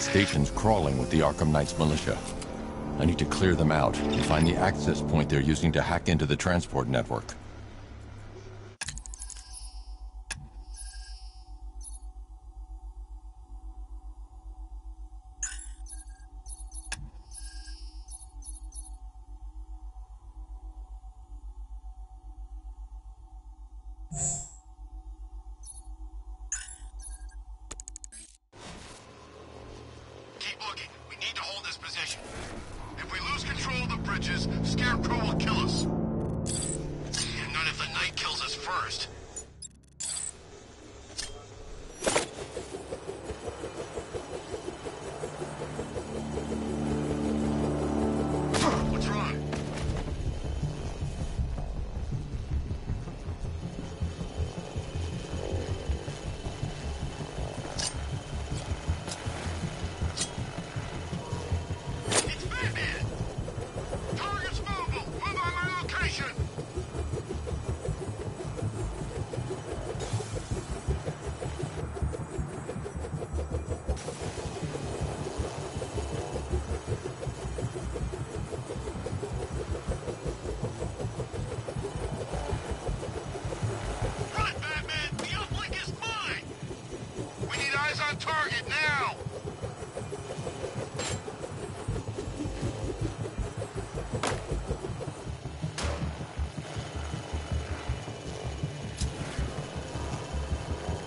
station's crawling with the Arkham Knight's militia. I need to clear them out and find the access point they're using to hack into the transport network. Keep looking. We need to hold this position. If we lose control of the bridges, Scarecrow will kill us. And not if the Knight kills us first. What's wrong? It's Batman! Target's mobile! Move on my location! Run, Batman! The uplink is mine! We need eyes on target now!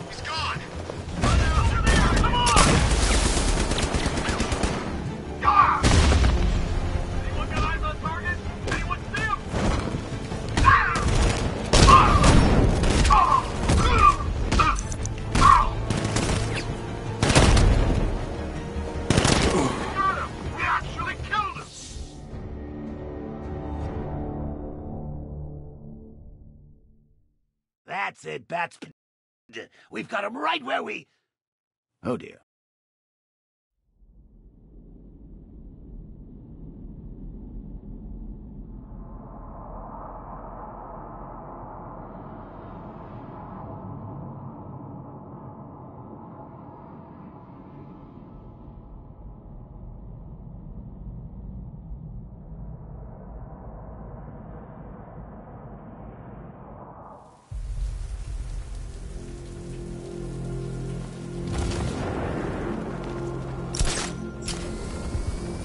He's gone! Come on! Ah! Anyone got eyes on target? Anyone see him? Got him! We actually killed him! That's it, Bats. We've got him right where we... Oh, dear.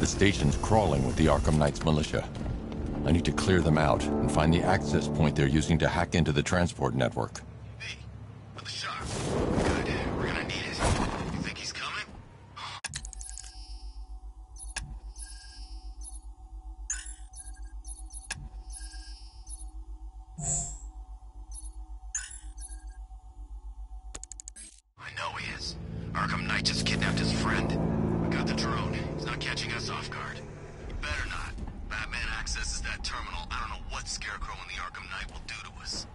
The station's crawling with the Arkham Knight's militia. I need to clear them out and find the access point they're using to hack into the transport network. Hey, with the shot. Good. We're gonna need it. You think he's coming? I know he is. Arkham Knight just kidnapped his friend. We got the drone. He's not catching us off guard. He better not. Batman accesses that terminal. I don't know what Scarecrow and the Arkham Knight will do to us.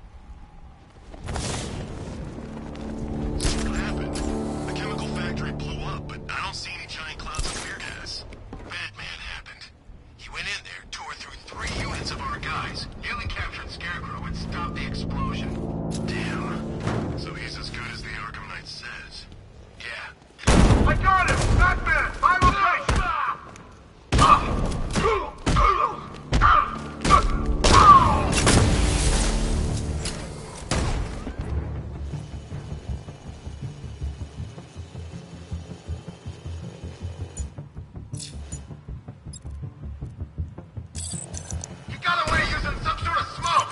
What happened? The chemical factory blew up, but I don't see any giant clouds of fear gas. Batman happened. He went in there, tore through 3 units of our guys, nearly captured Scarecrow, and stopped the explosion. Damn. So he's as good as the Arkham Knight says. Yeah. I got him! Batman! My location! He got away using some sort of smoke!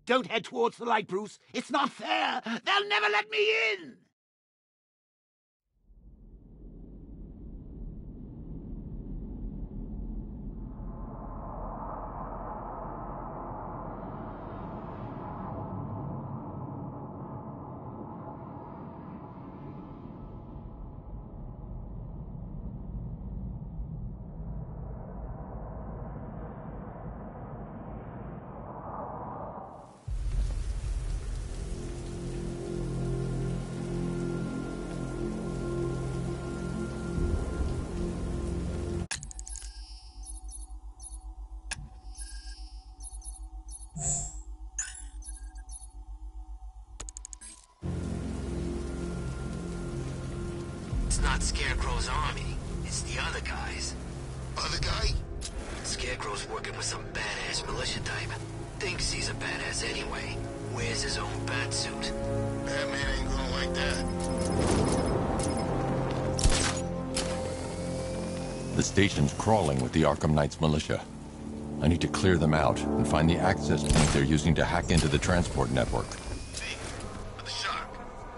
Don't head towards the light, Bruce. It's not fair. They'll never let me in. It's not Scarecrow's army. It's the other guys. Other guy? Scarecrow's working with some badass militia type. Thinks he's a badass anyway. Wears his own bat suit. Batman ain't gonna like that. The station's crawling with the Arkham Knight's militia. I need to clear them out and find the access point they're using to hack into the transport network. See? For the shark.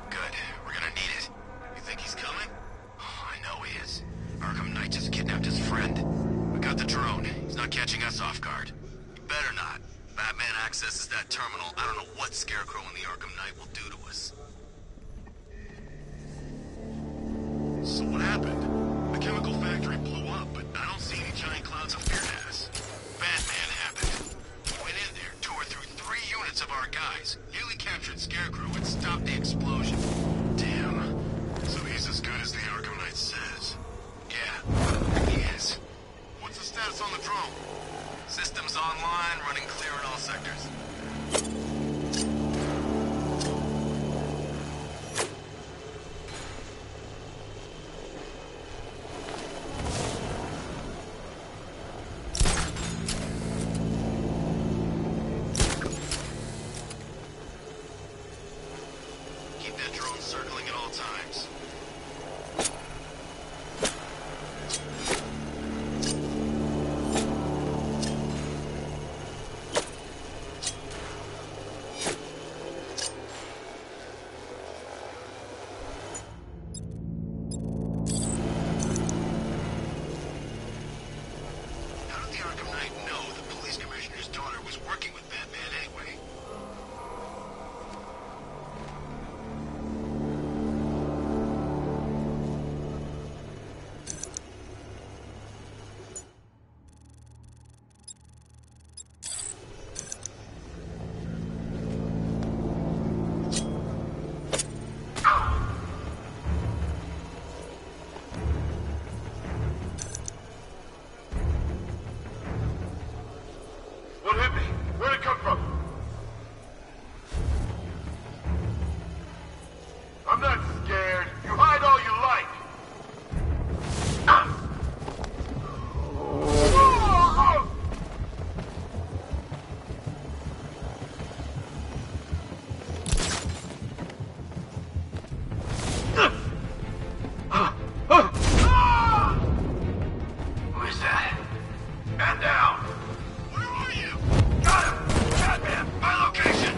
Good. We're gonna need it. You think he's coming? Oh, I know he is. Arkham Knight just kidnapped his friend. We got the drone. He's not catching us off guard. He better not. Batman accesses that terminal. I don't know what Scarecrow and the Arkham Knight will do to us. So what happened? The chemical factory blew up, but I don't see any giant clouds of fear gas. Batman happened. He went in there, tore through 3 units of our guys, nearly captured Scarecrow, and stopped the explosion. Damn. So he's as good as the Arkham Knight says. Yeah, he is. What's the status on the drone? Systems online, running clear in all sectors. Keep that drone circling at all times. How did the Arkham Knight know the police commissioner's daughter was working with Batman anyway? What hit me? Where'd it come from? I'm not scared. You hide all you like. Where's that? Man down. Where are you? Got him. Batman, my location.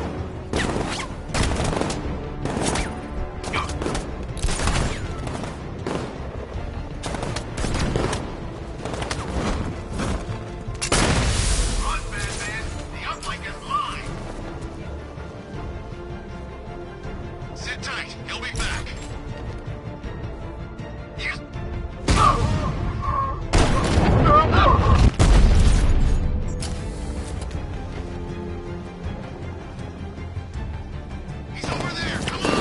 Run, Batman. The uplink is mine. Sit tight. He'll be back. Here's... He's over there. Come on.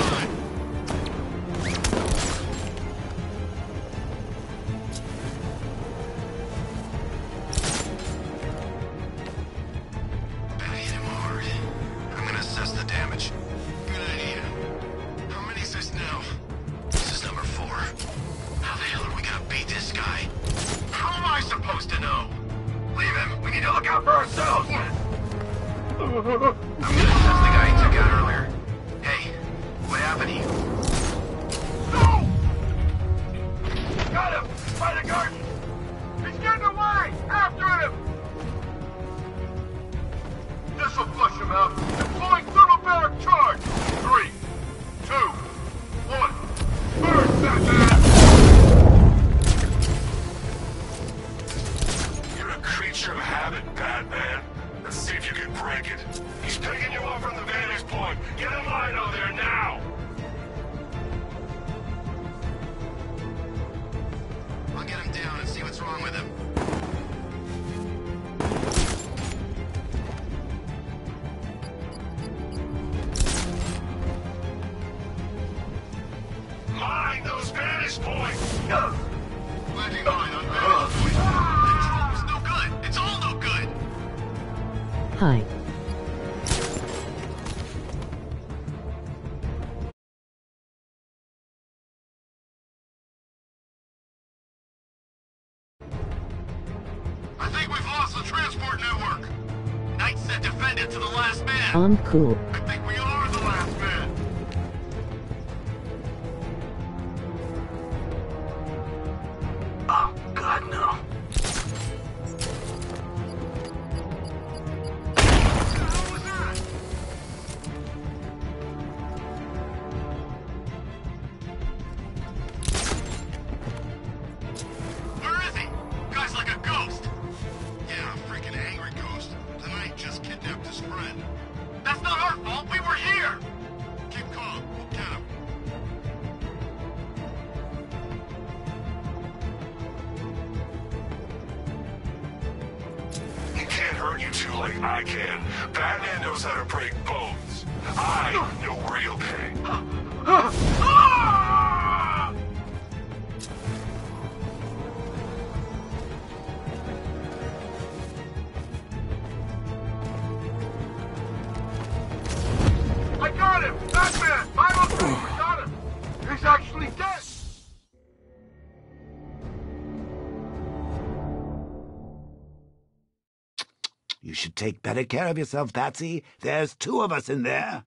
Bat hit him hard. I'm gonna assess the damage. Good idea. How many is this now? This is number 4. How the hell are we gonna beat this guy? How am I supposed to know? Leave him. We need to look out for ourselves. I'm gonna assess the guy he took out earlier. Hey, what happened to you? No! Got him! By the garden! He's getting away! After him! This'll flush him out. Deploy wrong with him? Mind those vantage points! Landing mine on vantage point. Control's no good. It's all no good. Hi. I think we've lost the transport network. Knight said defend it to the last man. I'm cool. I think we are the last man. Oh, God, no. What was that? Where is he? Guy's like a ghost. Yeah, a freaking angry ghost. Tonight just kidnapped his friend. That's not our fault. We were here. Keep calm. We'll get him. He can't hurt you two like I can. Batman knows how to break bones. I know real pain. I got him! Batman! I'm okay! I got him! He's actually dead! You should take better care of yourself, Patsy. There's two of us in there.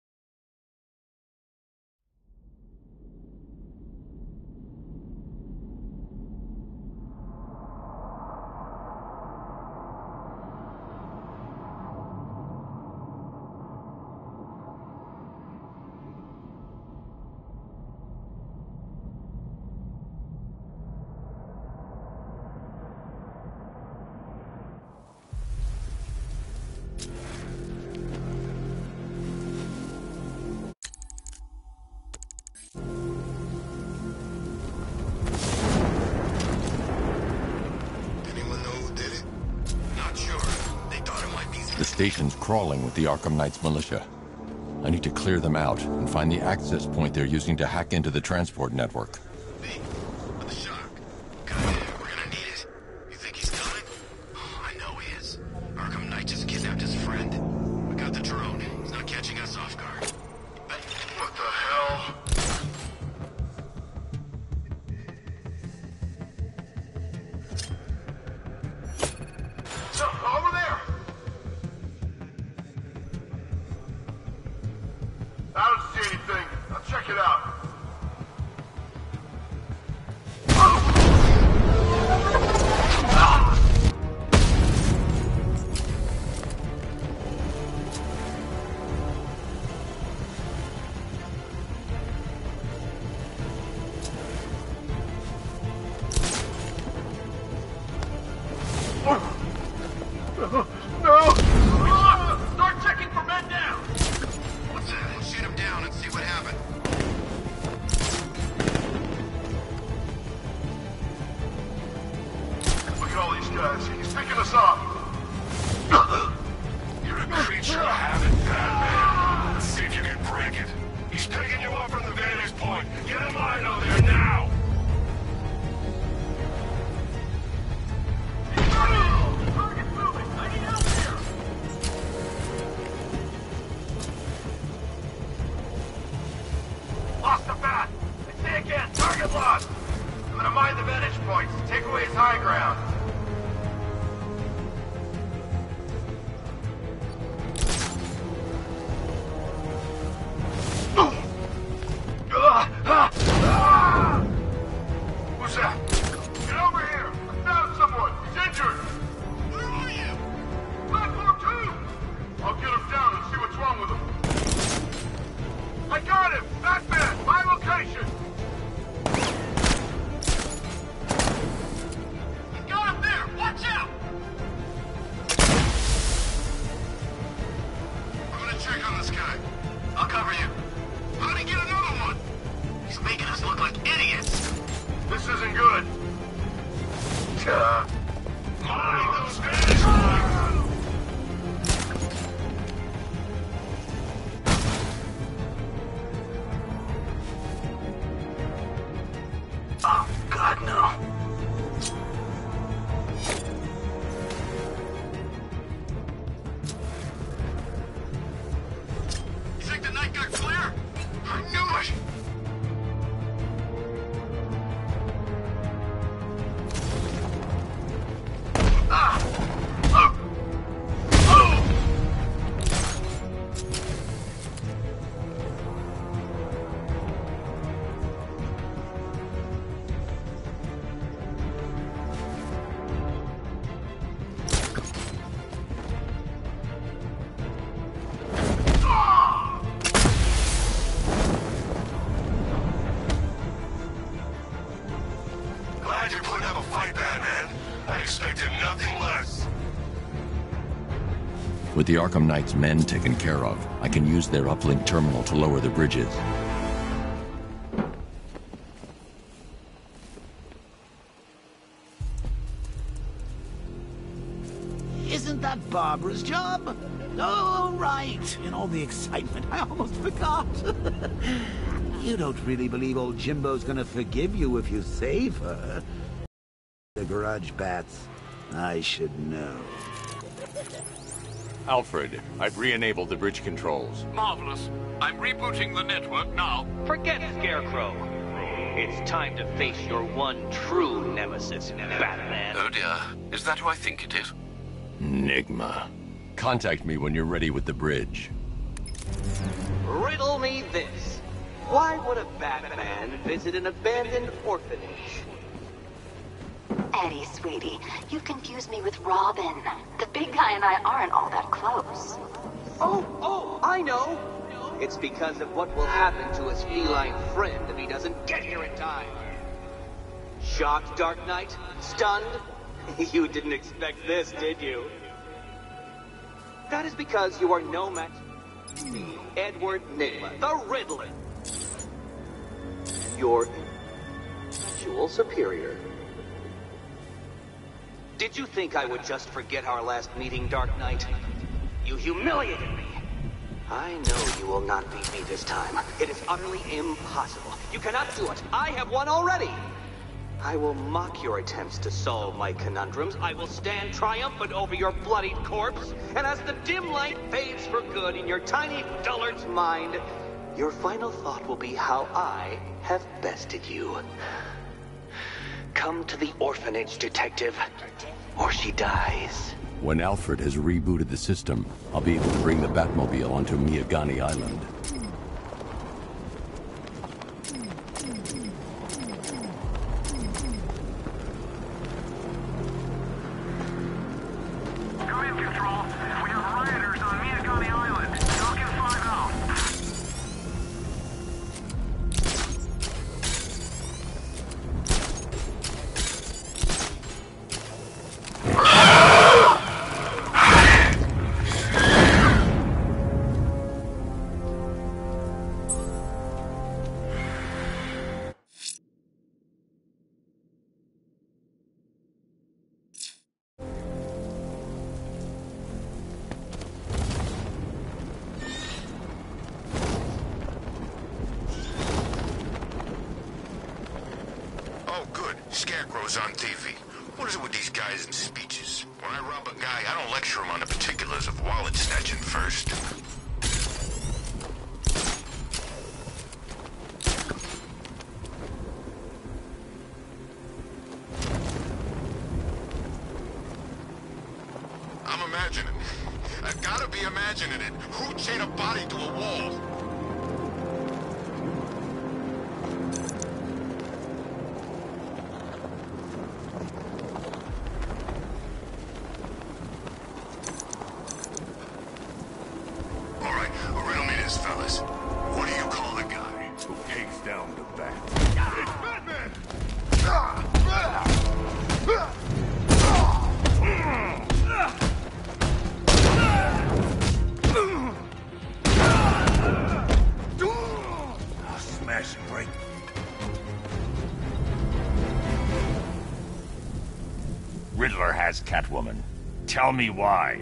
Anyone know who did it? Not sure. They thought it might be... The station's crawling with the Arkham Knight's militia. I need to clear them out and find the access point they're using to hack into the transport network. Me? With the shock. Goddamn, we're gonna need it. You think he's coming? Oh, I know he is. Arkham Knight just kidnapped his friend. We got the drone. He's not catching us off guard. What the hell? Over there! I don't see anything. I'll check it out. No! Start checking for men down! What's that? We'll shoot him down and see what happened. Look at all these guys. He's picking us off. You're a creature of habit, Batman. Let's see if you can break it. He's picking you up from the vantage point. Get a line on there now! Target's moving. I need help here. Lost the bat. I say again, target lost. I'm gonna mine the vantage points. Take away his high ground. Who's that? Get over here! I found someone! He's injured! Where are you? Platform 2! I'll get him down and see what's wrong with him. I got him! Batman! My location! He's got Mind those Spanish! Oh, God, no. You think the night got clear? I knew it! Glad you're putting up a fight, Batman. I expected nothing less. With the Arkham Knight's men taken care of, I can use their uplink terminal to lower the bridges. Isn't that Barbara's job? Oh, right. In all the excitement, I almost forgot. You don't really believe old Jimbo's gonna forgive you if you save her? The garage bats. I should know. Alfred, I've re-enabled the bridge controls. Marvelous. I'm rebooting the network now. Forget Scarecrow. It's time to face your one true nemesis, Batman. Oh dear. Is that who I think it is? Enigma. Contact me when you're ready with the bridge. Riddle me this. Why would a Batman visit an abandoned orphanage? Eddie, sweetie, you confused me with Robin. The big guy and I aren't all that close. Oh, I know. It's because of what will happen to his feline friend if he doesn't get here in time. Shocked, Dark Knight? Stunned? You didn't expect this, did you? That is because you are no match for me, Edward Nigma, the Riddler. Your intellectual superior. Did you think I would just forget our last meeting, Dark Knight? You humiliated me. I know you will not beat me this time. It is utterly impossible. You cannot do it. I have won already. I will mock your attempts to solve my conundrums. I will stand triumphant over your bloodied corpse. And as the dim light fades for good in your tiny dullard's mind, your final thought will be how I have bested you. Come to the orphanage, detective, or she dies. When Alfred has rebooted the system, I'll be able to bring the Batmobile onto Miyagani Island. Come in, Control. We have rioters on Miyagani Island. Falcon 5 out. Oh, good. Scarecrow's on TV. What is it with these guys and speeches? When I rob a guy, I don't lecture him on the particulars of wallet snatching first. I'm imagining. I've gotta be imagining it. Who'd chain a body to a wall? All right, riddle me this, fellas. What do you call the guy who takes down the bat? It's Batman! Riddler has Catwoman. Tell me why.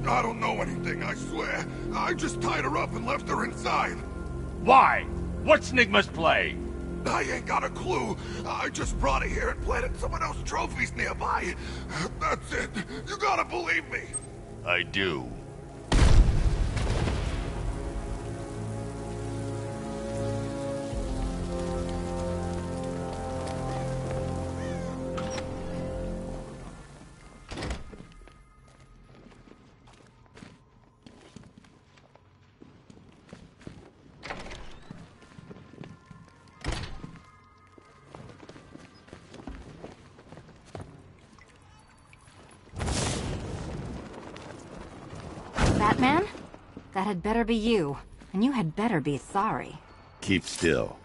I don't know anything, I swear. I just tied her up and left her inside. Why? What's Nigma's play? I ain't got a clue. I just brought her here and planted someone else's trophies nearby. That's it. You gotta believe me. I do. Batman? That had better be you. And you had better be sorry. Keep still.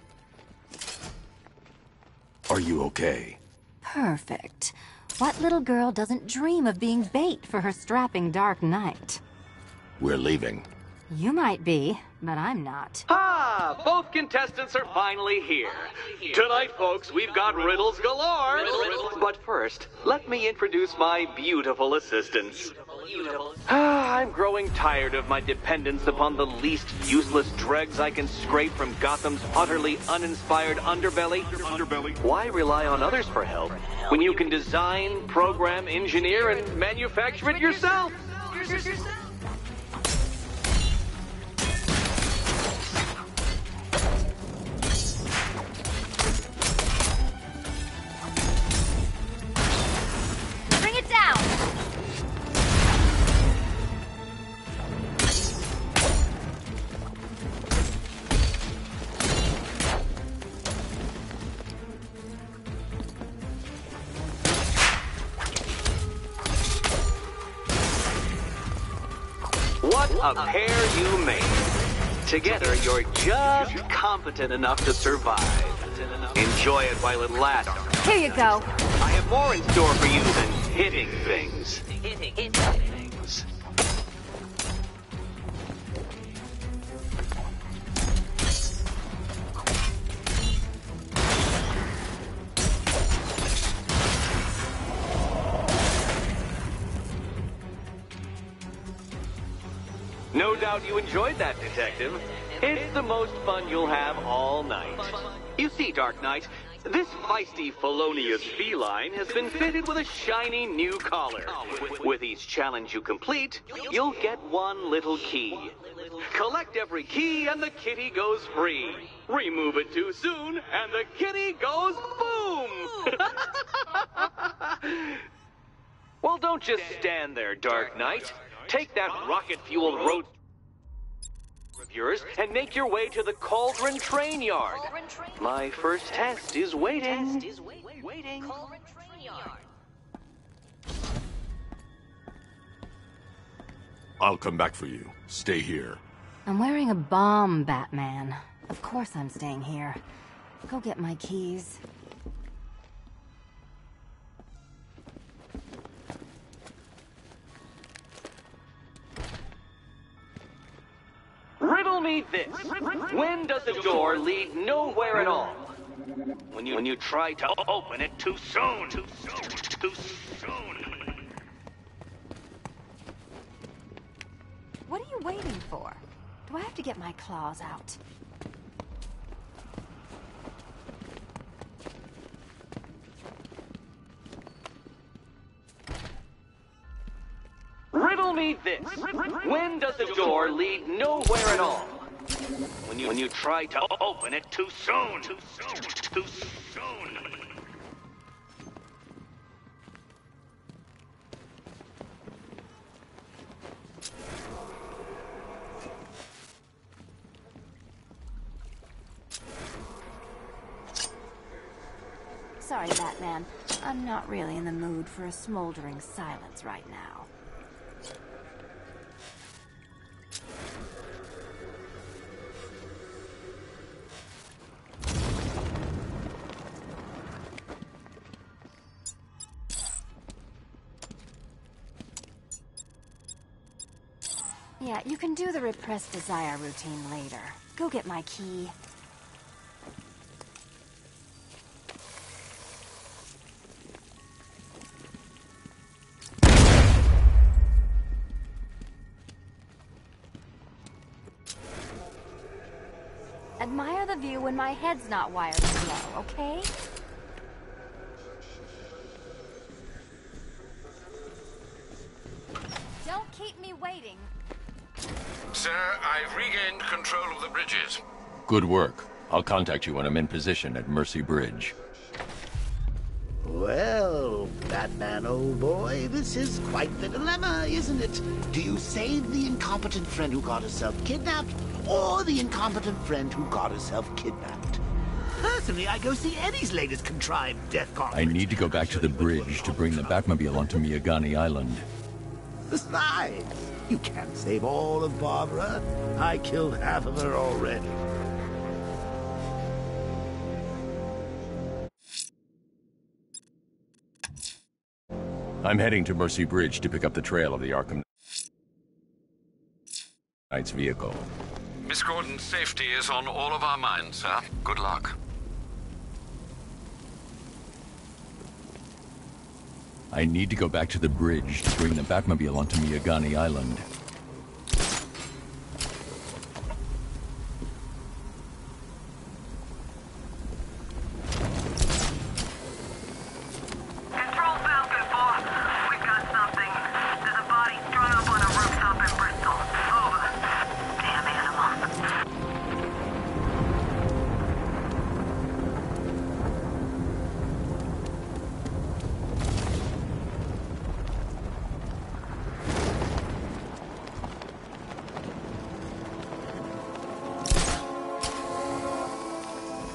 Are you okay? Perfect. What little girl doesn't dream of being bait for her strapping Dark Knight? We're leaving. You might be, but I'm not. Ah, both contestants are finally here. Tonight, folks, we've got riddles galore. But first, let me introduce my beautiful assistants. I'm growing tired of my dependence upon the least useless dregs I can scrape from Gotham's utterly uninspired underbelly. Why rely on others for help when you can design, program, engineer, and manufacture it yourself? Bring it down! What a pair you made. Together, you're just competent enough to survive. Enjoy it while it lasts. Here you go. I have more in store for you than hitting things. No doubt you enjoyed that, Detective. It's the most fun you'll have all night. You see, Dark Knight, this feisty, felonious feline has been fitted with a shiny new collar. With each challenge you complete, you'll get one little key. Collect every key and the kitty goes free. Remove it too soon and the kitty goes boom! Well, don't just stand there, Dark Knight. Take that rocket-fueled road of yours and make your way to the Cauldron Train Yard. My first test is waiting. I'll come back for you. Stay here. I'm wearing a bomb, Batman. Of course I'm staying here. Go get my keys. Riddle me this. When does a door lead nowhere at all? When you try to open it too soon. Too soon. What are you waiting for? Do I have to get my claws out? Riddle me this. When does a door lead nowhere at all? When you try to open it too soon. Too soon. Sorry, Batman. I'm not really in the mood for a smoldering silence right now. Yeah, you can do the repressed desire routine later. Go get my key. the view when my head's not wired slow, okay? Don't keep me waiting. Sir, I've regained control of the bridges. Good work. I'll contact you when I'm in position at Mercy Bridge. Well, Batman, old boy, this is quite the dilemma, isn't it? Do you save the incompetent friend who got herself kidnapped, or the incompetent friend who got herself kidnapped? Personally, I go see Eddie's latest contrived death conference. I need to go back to the bridge to bring the Batmobile onto Miyagani Island. Besides, you can't save all of Barbara. I killed half of her already. I'm heading to Mercy Bridge to pick up the trail of the Arkham Knight's vehicle. Miss Gordon's safety is on all of our minds, sir. Good luck. I need to go back to the bridge to bring the Batmobile onto Miyagani Island. Control Falcon 4. We've got something. There's a body strung up on a rooftop in Bristol. Over. Damn animal.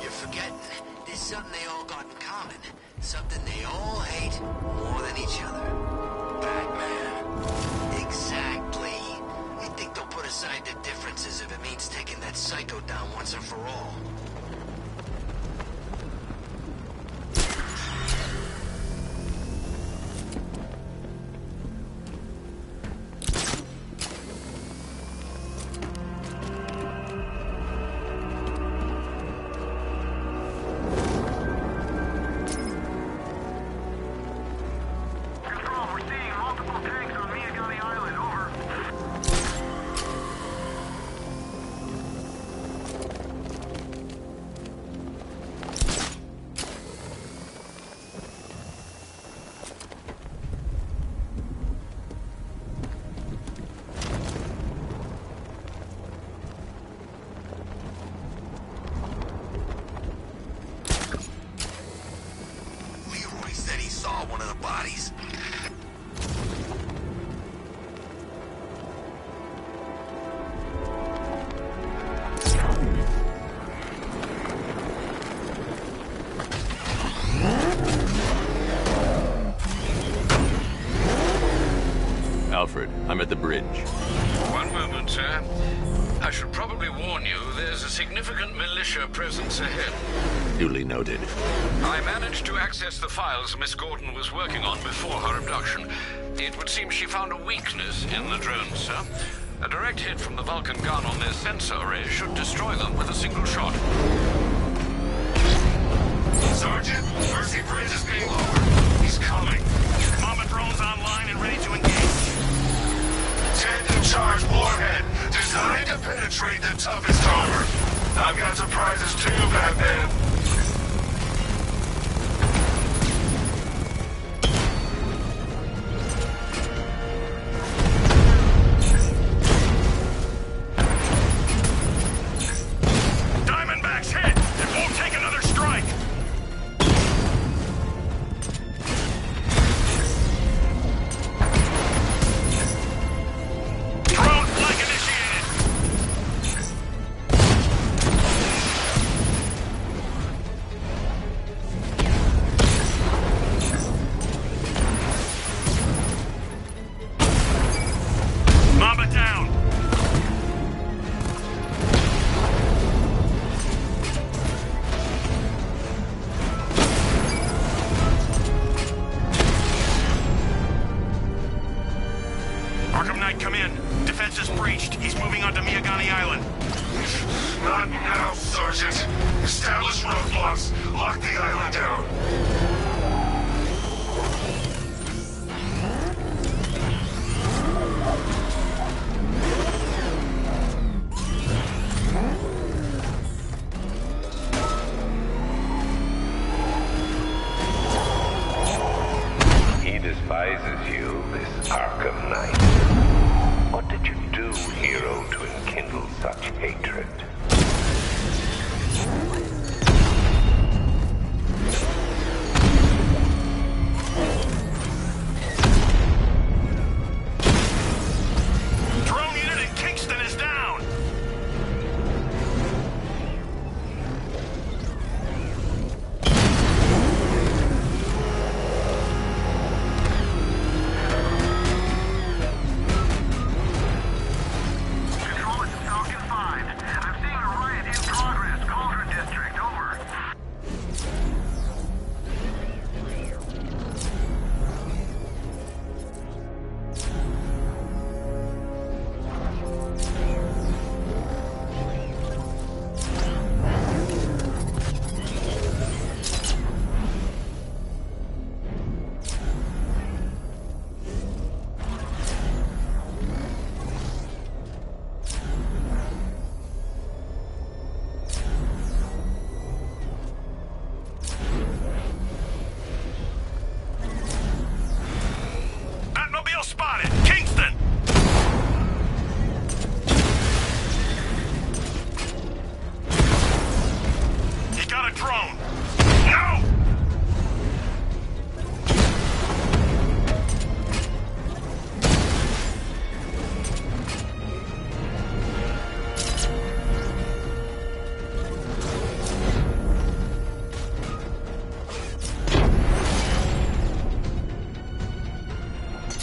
You're forgetting. There's something they all got in common. Something they all hate more than each other. Batman. Exactly. You think they'll put aside their differences if it means taking that psycho down once and for all? Control, we're seeing multiple tanks on Miyagani Island. Over. Leroy said he saw one of the bodies. Alfred, I'm at the bridge. One moment, sir. I should probably warn you, there's a significant militia presence ahead. Duly noted. I managed to access the files Miss Gordon was working on before her abduction. It would seem she found a weakness in the drones, sir. A direct hit from the Vulcan gun on their sensor array should destroy them with a single shot. Sergeant, Mercy Bridge is being lowered. He's coming. Mama drone's online and ready to engage. Tandem-charge warhead, designed to penetrate the toughest armor. I've got surprises too, Batman. Diamondback's hit. It won't take another strike. Drone flag initiated. Mamba down. Arkham Knight, come in. Defense is breached. He's moving onto Miyagani Island. Not now, Sergeant. Establish roadblocks. Lock the island down. surprises you, this Arkham Knight? What did you do, hero, to enkindle such hatred? Drone unit in Kingston is down! Control, it's Falcon 5. I'm seeing a riot in progress. Cauldron District, over. Batmobile spotted! Kingston! He got a drone! No!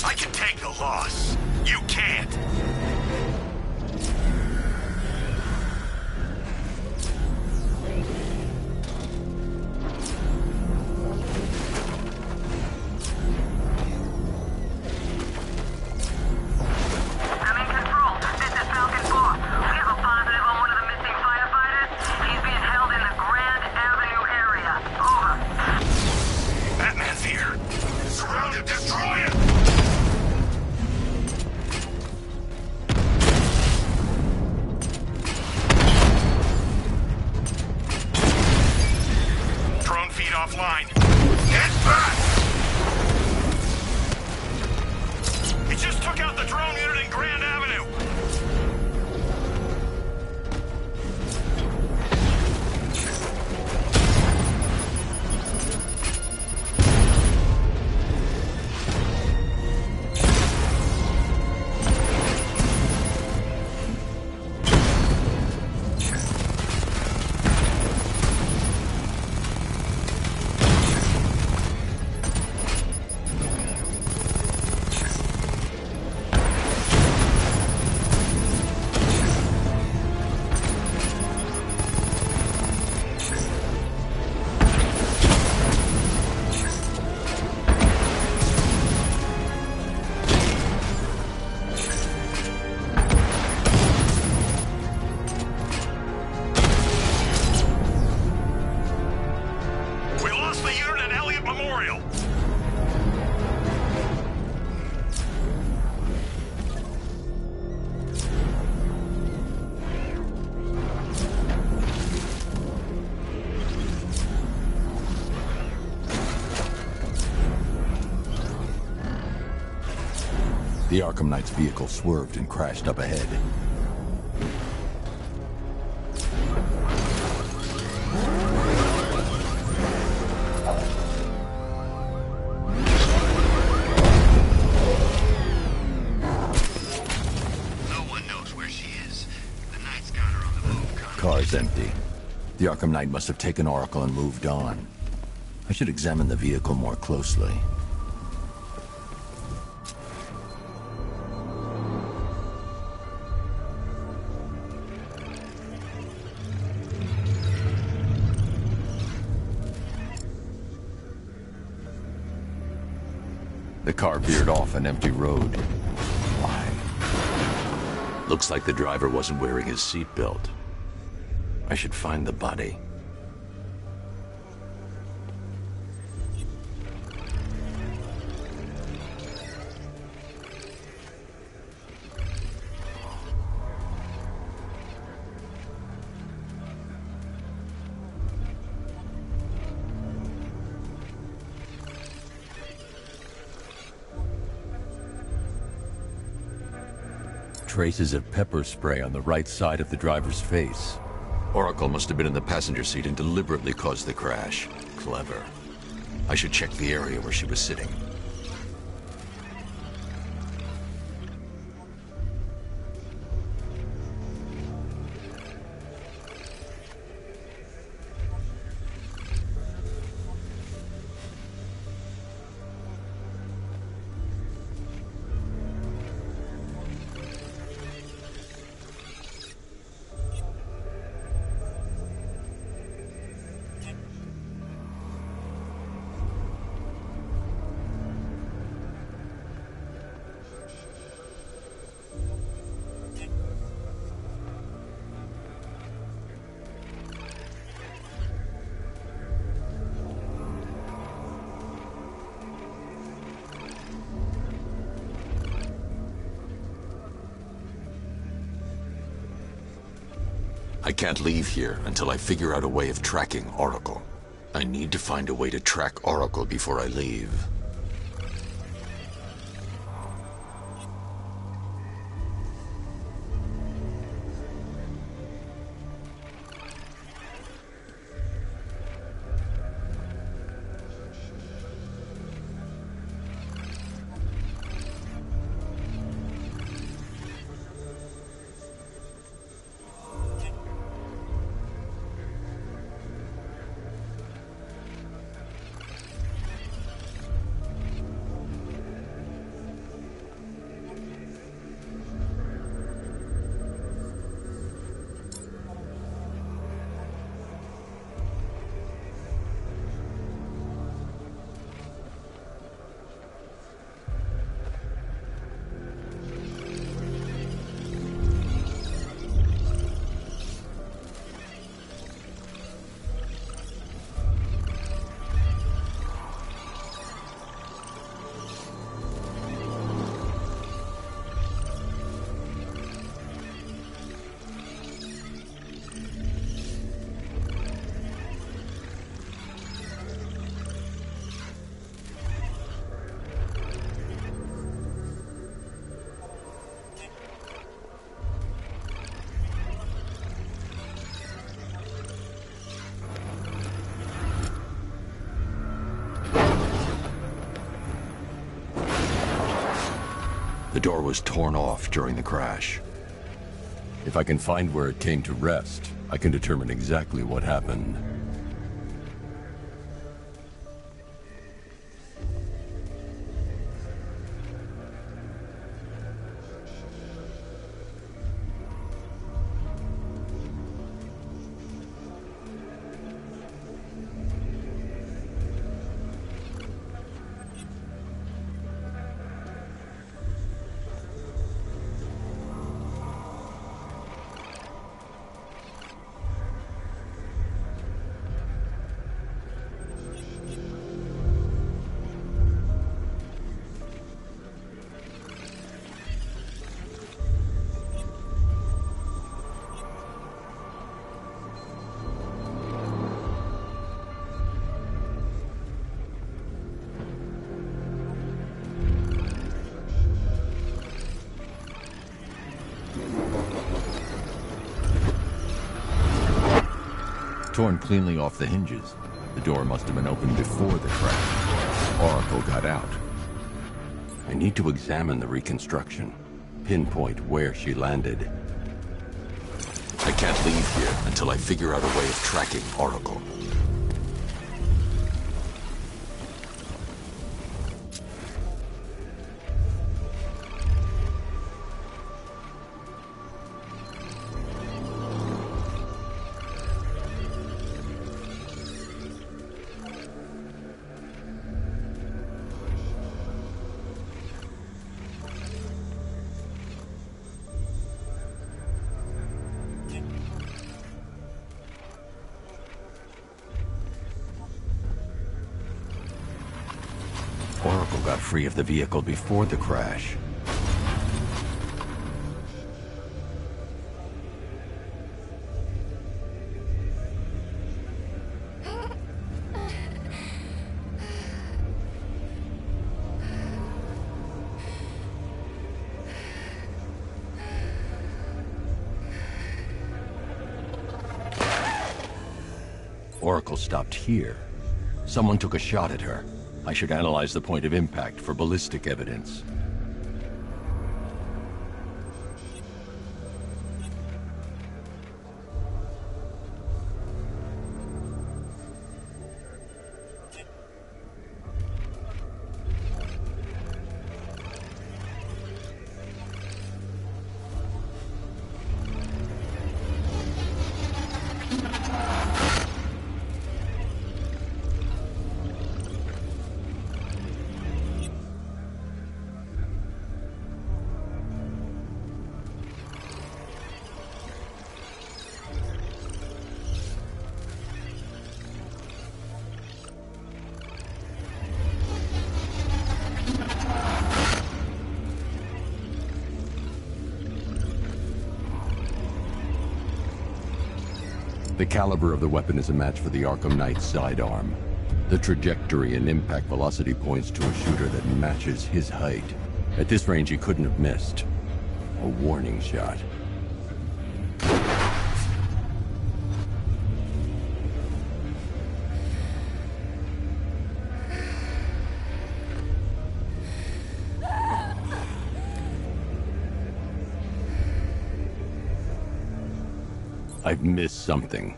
I can take the loss. You can't. I'm in control. This is Falcon 4. We have a positive on one of the missing firefighters. He's being held in the Grand Avenue area. Over. Batman's here. Surround him, destroy him! Drone feed offline. Get back! He just took out the drone unit in Grand Avenue. We lost the unit at Elliott Memorial. The Arkham Knight's vehicle swerved and crashed up ahead. No one knows where she is. The Knight's got her on the move. Car's empty. The Arkham Knight must have taken Oracle and moved on. I should examine the vehicle more closely. The car veered off an empty road. Why? Looks like the driver wasn't wearing his seatbelt. I should find the body. traces of pepper spray on the right side of the driver's face. Oracle must have been in the passenger seat and deliberately caused the crash. Clever. I should check the area where she was sitting. I can't leave here until I figure out a way of tracking Oracle. I need to find a way to track Oracle before I leave. The door was torn off during the crash. If I can find where it came to rest, I can determine exactly what happened. Torn cleanly off the hinges. The door must have been opened before the crash. Oracle got out. I need to examine the reconstruction, pinpoint where she landed. I can't leave here until I figure out a way of tracking Oracle. Oracle got free of the vehicle before the crash. Oracle stopped here. Someone took a shot at her. I should analyze the point of impact for ballistic evidence. The caliber of the weapon is a match for the Arkham Knight's sidearm. The trajectory and impact velocity points to a shooter that matches his height. At this range, he couldn't have missed. A warning shot. I've missed something.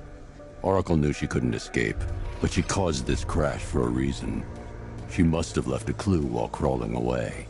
Oracle knew she couldn't escape, but she caused this crash for a reason. She must have left a clue while crawling away.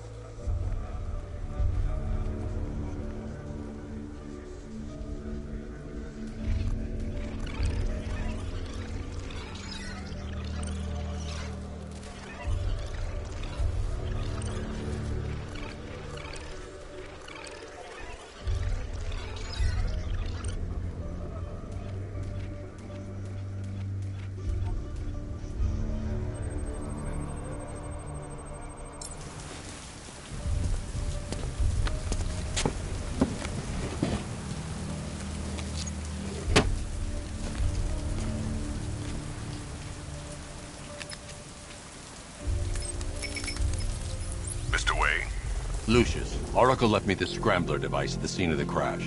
Lucius, Oracle left me the scrambler device at the scene of the crash.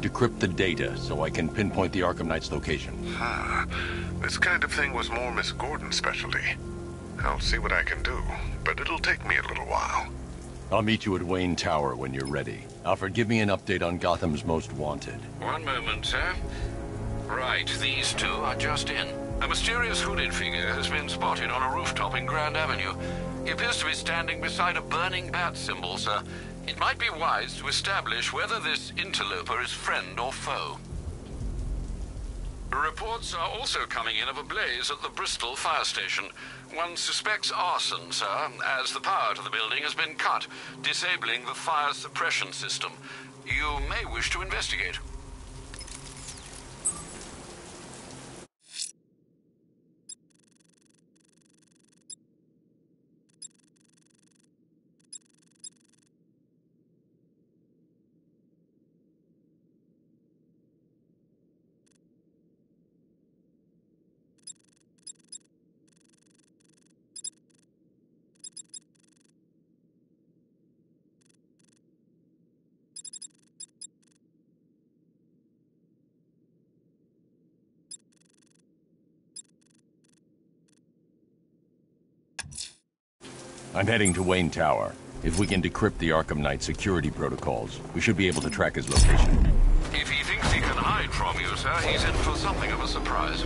Decrypt the data so I can pinpoint the Arkham Knight's location. This kind of thing was more Miss Gordon's specialty. I'll see what I can do, but it'll take me a little while. I'll meet you at Wayne Tower when you're ready. Alfred, give me an update on Gotham's Most Wanted. One moment, sir. Right, these two are just in. A mysterious hooded figure has been spotted on a rooftop in Grand Avenue. He appears to be standing beside a burning bat symbol, sir. It might be wise to establish whether this interloper is friend or foe. Reports are also coming in of a blaze at the Bristol fire station. One suspects arson, sir, as the power to the building has been cut, disabling the fire suppression system. You may wish to investigate. I'm heading to Wayne Tower. If we can decrypt the Arkham Knight security protocols, we should be able to track his location. If he thinks he can hide from you, sir, he's in for something of a surprise.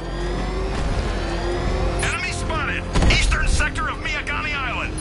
Enemy spotted! Eastern sector of Miyagani Island!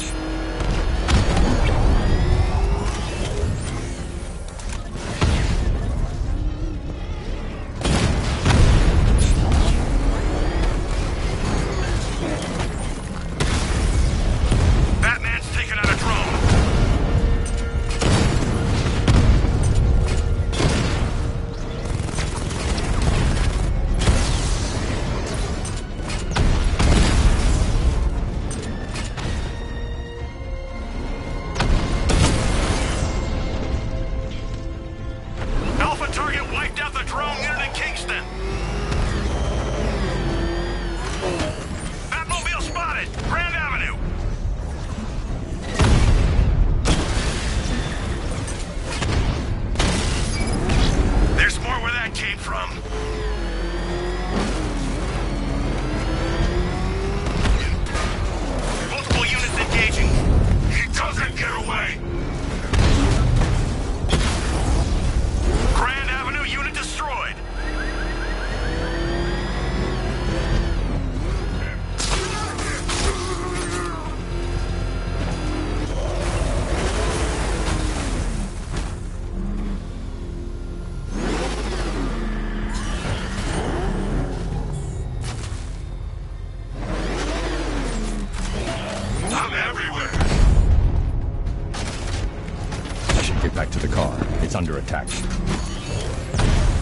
Get back to the car. It's under attack.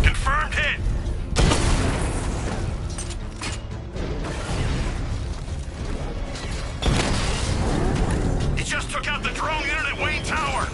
Confirmed hit! He just took out the drone unit at Wayne Tower!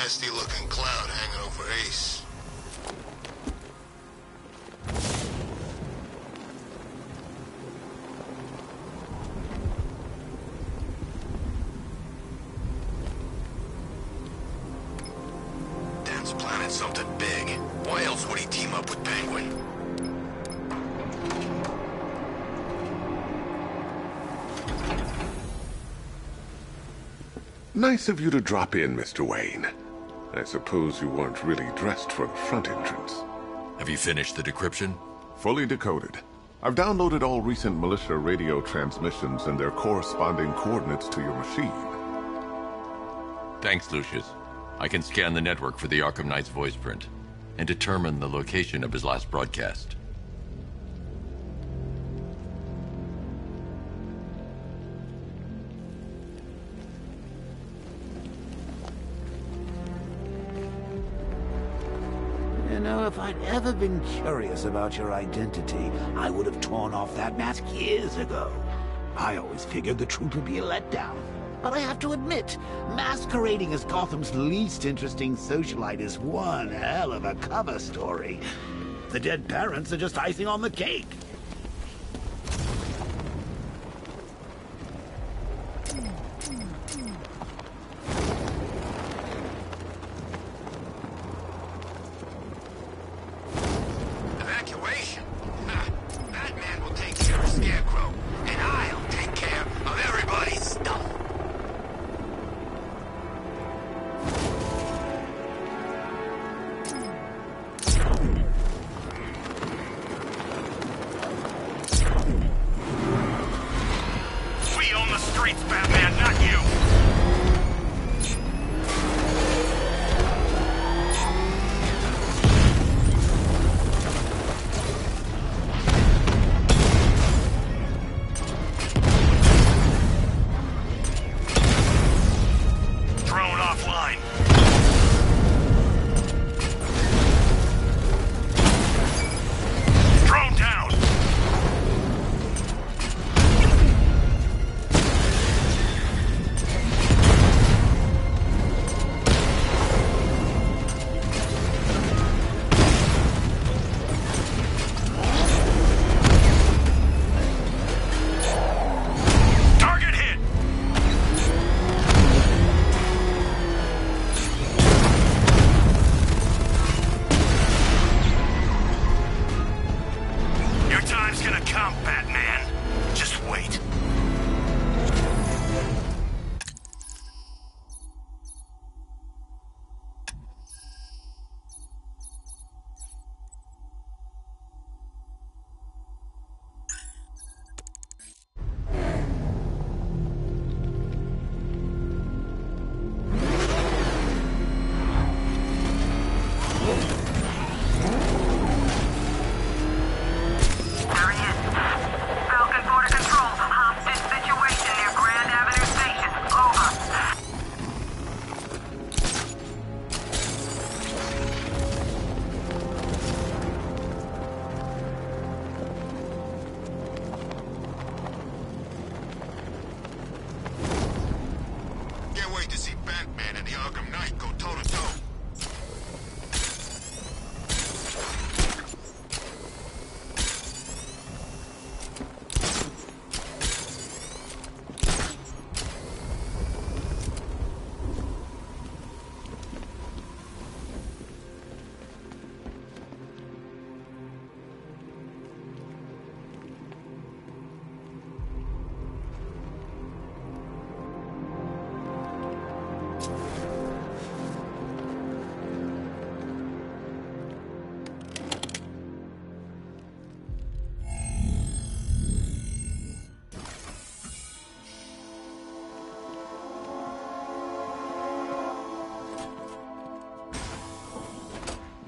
Nasty-looking cloud hanging over Ace. Dan's planning something big. Why else would he team up with Penguin? Nice of you to drop in, Mr. Wayne. I suppose you weren't really dressed for the front entrance. Have you finished the decryption? Fully decoded. I've downloaded all recent militia radio transmissions and their corresponding coordinates to your machine. Thanks, Lucius. I can scan the network for the Arkham Knight's voice print and determine the location of his last broadcast. You know, if I'd ever been curious about your identity, I would have torn off that mask years ago. I always figured the truth would be a letdown. But I have to admit, masquerading as Gotham's least interesting socialite is one hell of a cover story. The dead parents are just icing on the cake. Evacuation? Batman will take care of Scarecrow, and I'll take care of everybody's stuff. We own the streets, Batman, not you! Drone offline. Drone down. Target hit. Your time's gonna come, Batman. Just wait.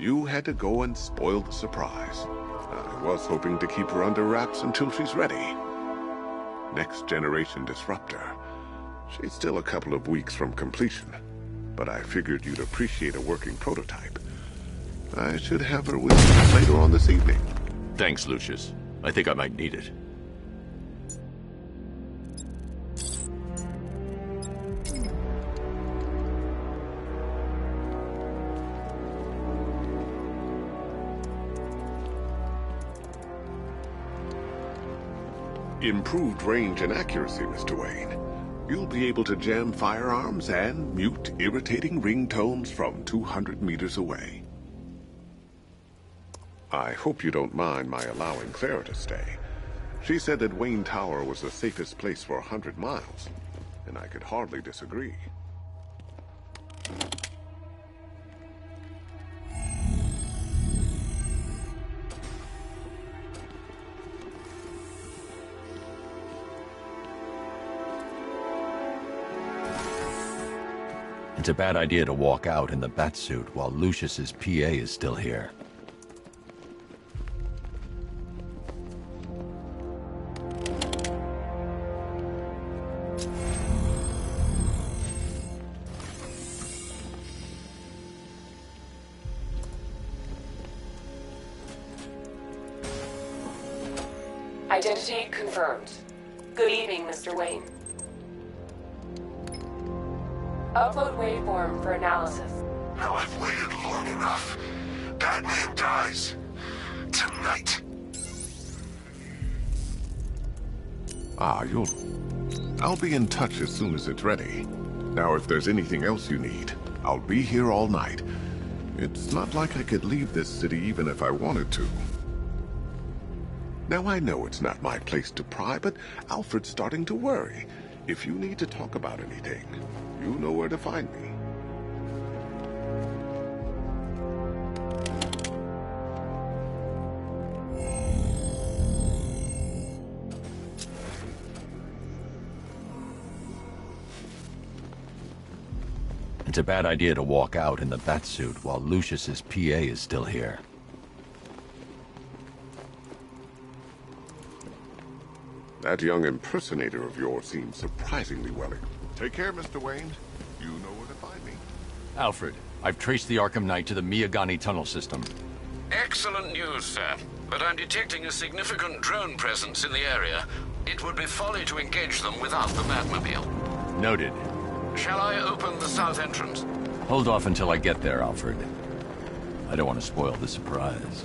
You had to go and spoil the surprise. I was hoping to keep her under wraps until she's ready. Next generation disruptor. She's still a couple of weeks from completion, but I figured you'd appreciate a working prototype. I should have her with me later on this evening. Thanks, Lucius. I think I might need it. Improved range and accuracy, Mr. Wayne. You'll be able to jam firearms and mute irritating ringtones from 200 meters away. I hope you don't mind my allowing Clara to stay. She said that Wayne Tower was the safest place for 100 miles, and I could hardly disagree. It's a bad idea to walk out in the batsuit while Lucius's PA is still here. Identity confirmed. Good evening, Mr. Wayne. Upload waveform for analysis. Now I've waited long enough. Batman dies. Tonight. I'll be in touch as soon as it's ready. Now, if there's anything else you need, I'll be here all night. It's not like I could leave this city even if I wanted to. Now, I know it's not my place to pry, but Alfred's starting to worry. If you need to talk about anything, you know where to find me. It's a bad idea to walk out in the batsuit while Lucius's PA is still here. That young impersonator of yours seems surprisingly well. Take care, Mr. Wayne. You know where to find me. Alfred, I've traced the Arkham Knight to the Miyagani tunnel system. Excellent news, sir. But I'm detecting a significant drone presence in the area. It would be folly to engage them without the Batmobile. Noted. Shall I open the south entrance? Hold off until I get there, Alfred. I don't want to spoil the surprise.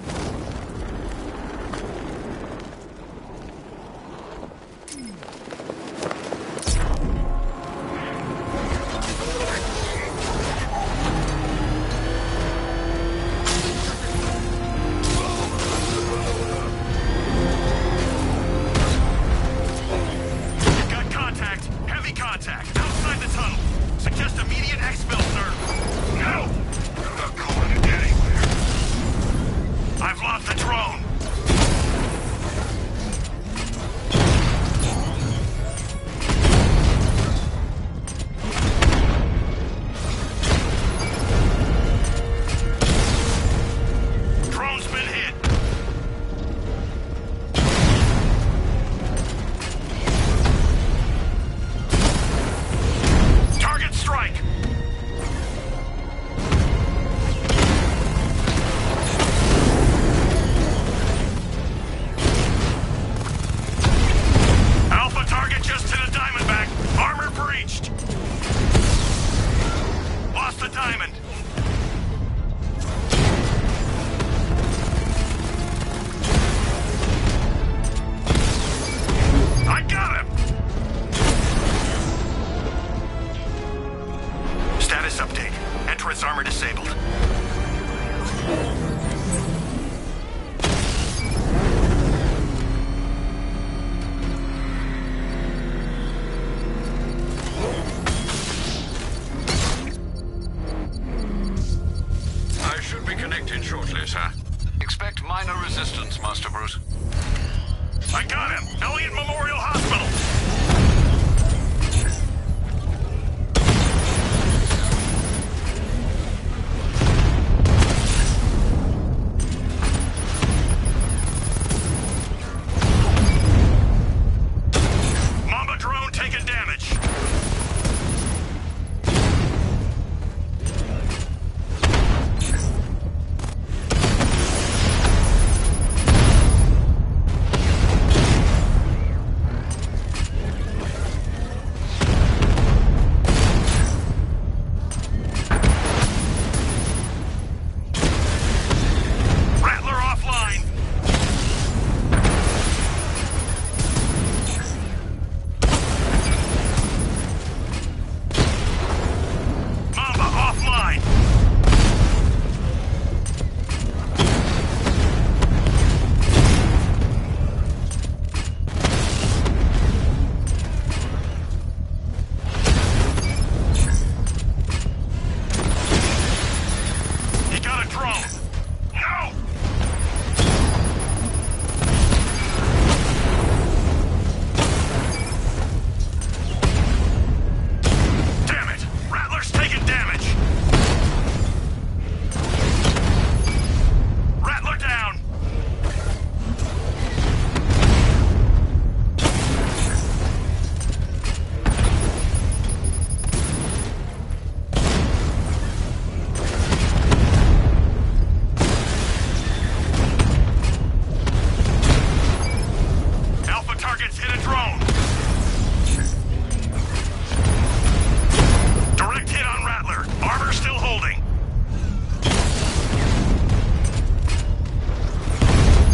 targets hit a drone. Direct hit on Rattler. Armor still holding.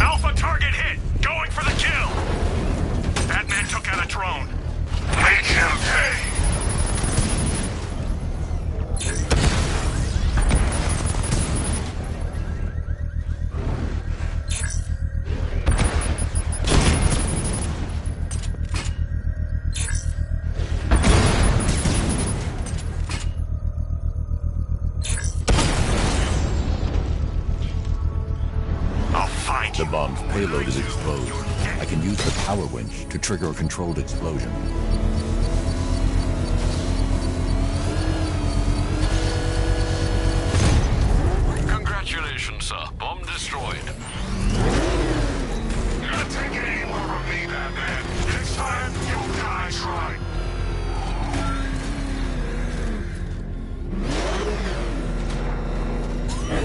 Alpha target hit. Going for the kill. Batman took out a drone. Make him pay. The bomb's payload is exposed. I can use the power winch to trigger a controlled explosion. Congratulations, sir. Bomb destroyed. You're not taking any more from me, Batman. Next time, you'll die trying.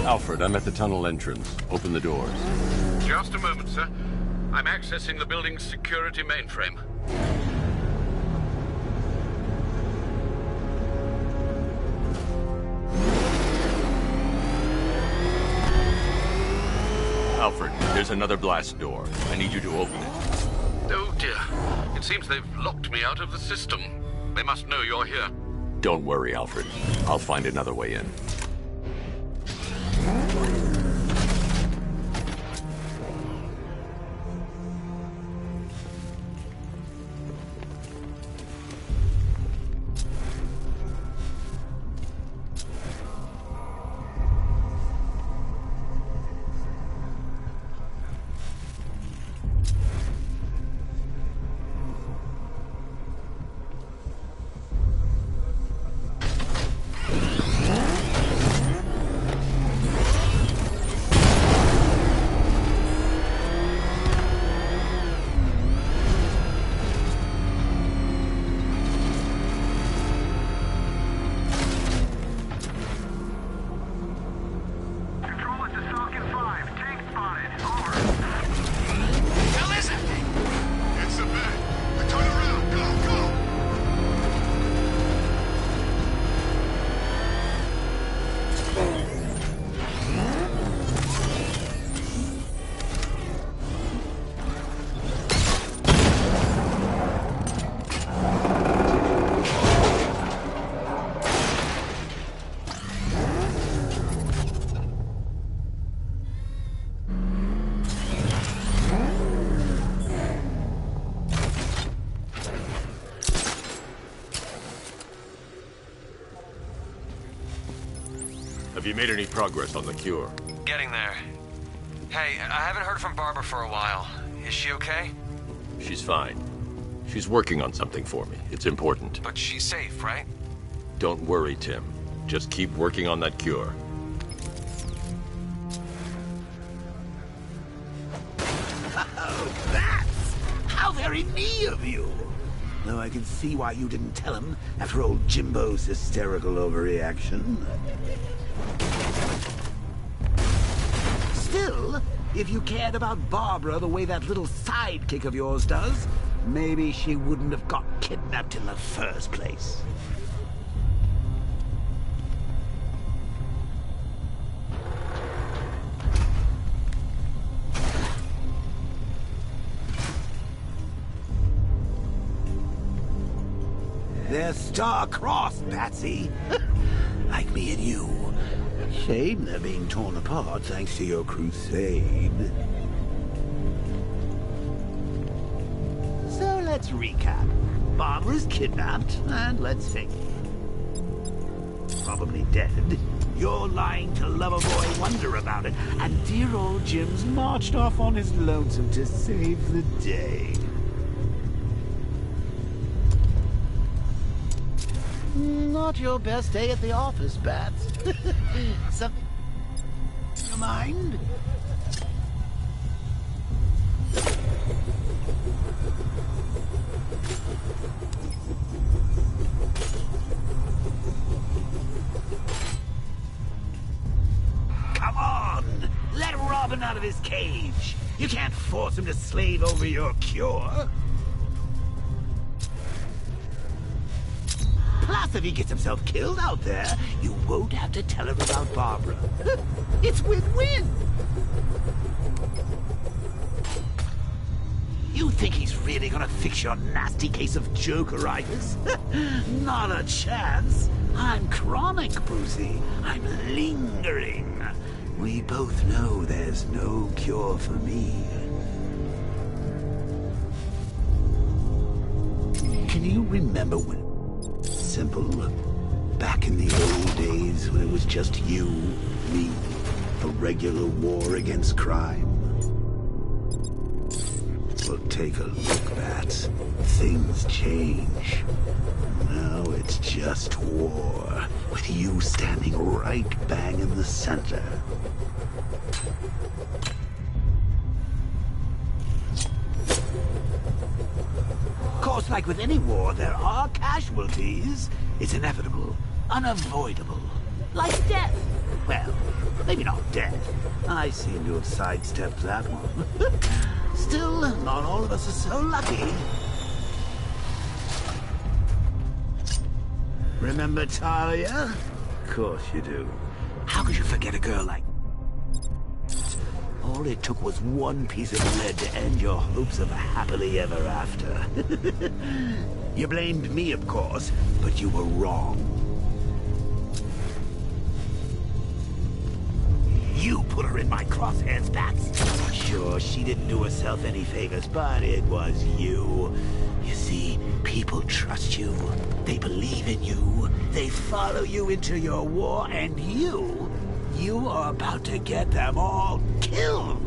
Alfred, I'm at the tunnel entrance. Open the doors. Just a moment, sir. I'm accessing the building's security mainframe. Alfred, there's another blast door. I need you to open it. Oh, dear. It seems they've locked me out of the system. They must know you're here. Don't worry, Alfred. I'll find another way in. Have you made any progress on the cure? Getting there. Hey, I haven't heard from Barbara for a while. Is she okay? She's fine. She's working on something for me. It's important. But she's safe, right? Don't worry, Tim. Just keep working on that cure. Oh, that's how very me of you. Though I can see why you didn't tell him after old Jimbo's hysterical overreaction. Still, if you cared about Barbara the way that little sidekick of yours does, maybe she wouldn't have got kidnapped in the first place. They're star-crossed, Patsy. Like me and you. Shame they're being torn apart thanks to your crusade. So let's recap. Barbara's kidnapped, and let's face it, probably dead. You're lying to Loverboy Wonder about it, and dear old Jim's marched off on his lonesome to save the day. Not your best day at the office, Bats. Something in your mind? Come on! Let Robin out of his cage! You can't force him to slave over your cure! Plus, if he gets himself killed out there, you won't have to tell him about Barbara. It's win-win. You think he's really gonna fix your nasty case of jokeritis? Not a chance. I'm chronic, Brucey. I'm lingering. We both know there's no cure for me. Can you remember when... Simple. Back in the old days when it was just you, me, a regular war against crime? Well, take a look, Bats. Things change. Now it's just war, with you standing right bang in the center. Of course, like with any war, there are casualties. It's inevitable, unavoidable. Like death. Well, maybe not death. I seem to have sidestepped that one. Still, not all of us are so lucky. Remember Talia? Of course you do. How could you forget a girl like... All it took was one piece of lead to end your hopes of a happily ever after. You blamed me, of course, but you were wrong. You put her in my crosshairs, Bats. Sure, she didn't do herself any favors, but it was you. You see, people trust you. They believe in you. They follow you into your war, and you are about to get them all killed.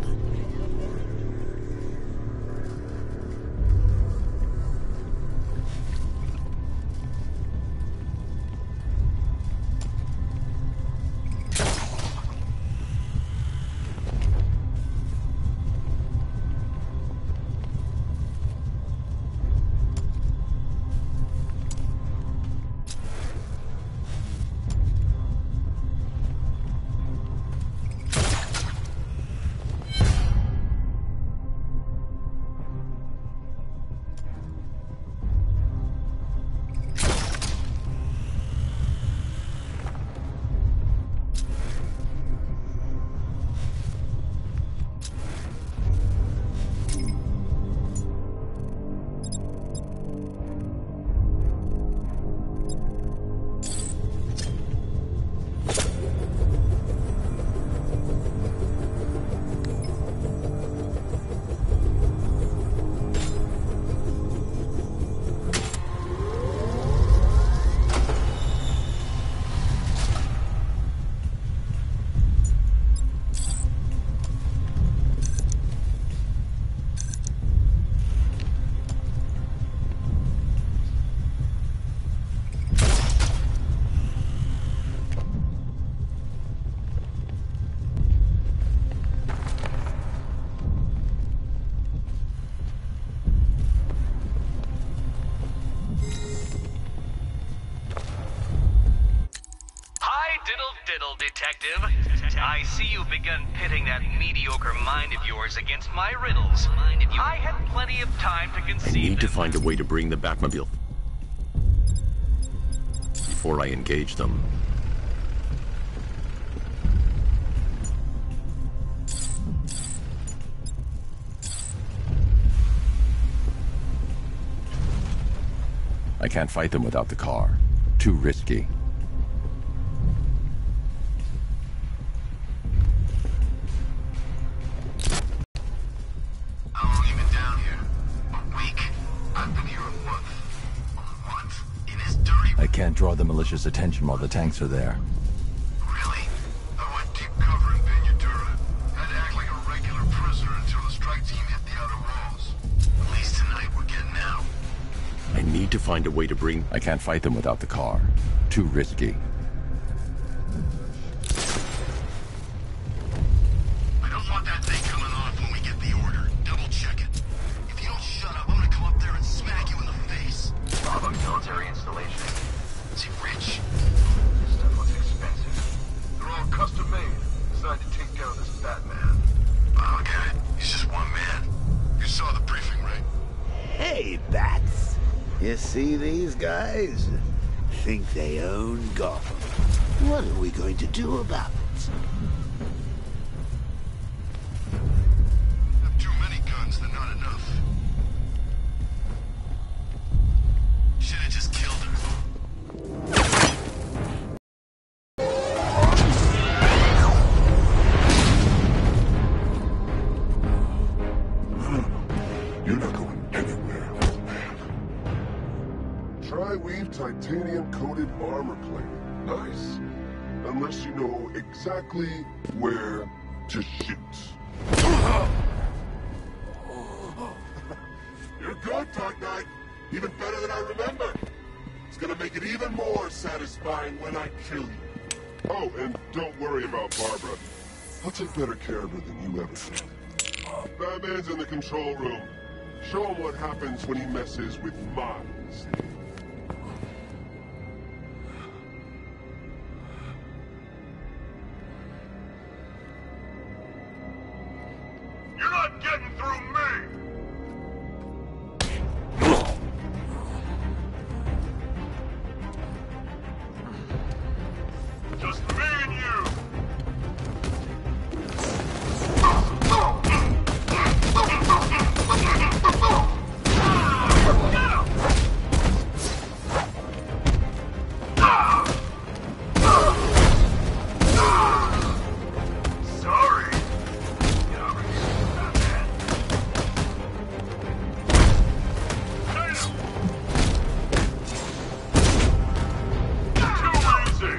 Detective. I see you've begun pitting that mediocre mind of yours against my riddles. I had plenty of time to conceive. I need to find a way to bring the Batmobile before I engage them. I can't fight them without the car. Too risky. I can't draw the malicious attention while the tanks are there. Really? I went deep cover in Ventura. Had to act like a regular prisoner until the strike team hit the outer walls. At least tonight we're getting out. I need to find a way to bring... I can't fight them without the car. Too risky. I don't want that thing coming off when we get the order. Double check it. If you don't shut up, I'm gonna come up there and smack you in the face. Bravo military installation. Is he rich? This stuff looks expensive. They're all custom made. Designed to take down this Batman. I don't get it. He's just one man. You saw the briefing, right? Hey, Bats. You see these guys? think they own Gotham. What are we going to do about it? Have too many guns, they're not enough. Should have just killed her. You're not going anywhere, man. Tri-weave titanium-coated armor plate. Nice. Unless you know exactly where to shoot. You're good, Dark Knight. Even better than I remember. It's gonna make it even more satisfying when I kill you. Oh, and don't worry about Barbara. I'll take better care of her than you ever did. Batman's in the control room. Show him what happens when he messes with minds. You're not getting through me! Just me and you! Sorry! Get over here, Batman. Too easy!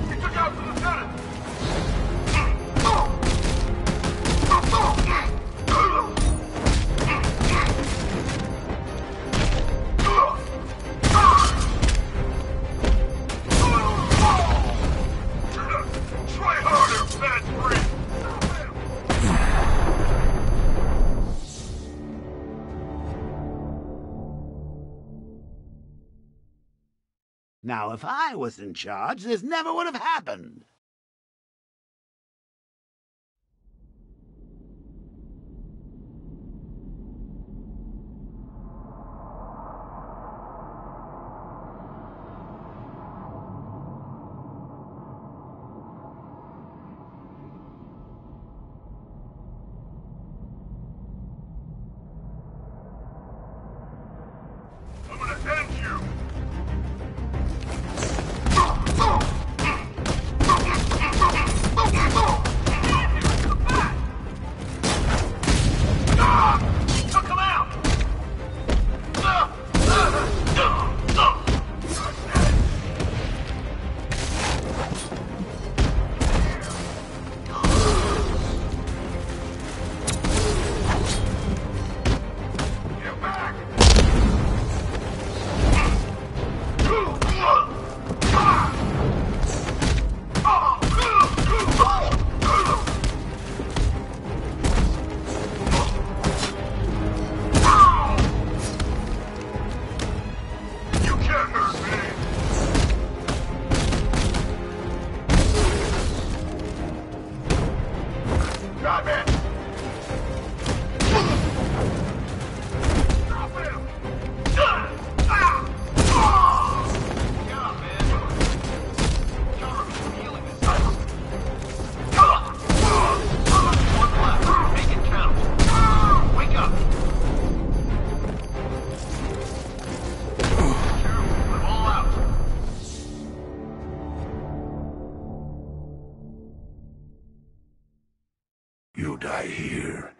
He took out the lieutenant! Try harder, bad freak! Now, if I was in charge, this never would have happened. I'm gonna end you! Took him out! Get back! You can't hurt me! Batman! Stop him! Yeah, man. Cover me from healing this time. One left. Make it count. Wake up! I'm all out. You die here,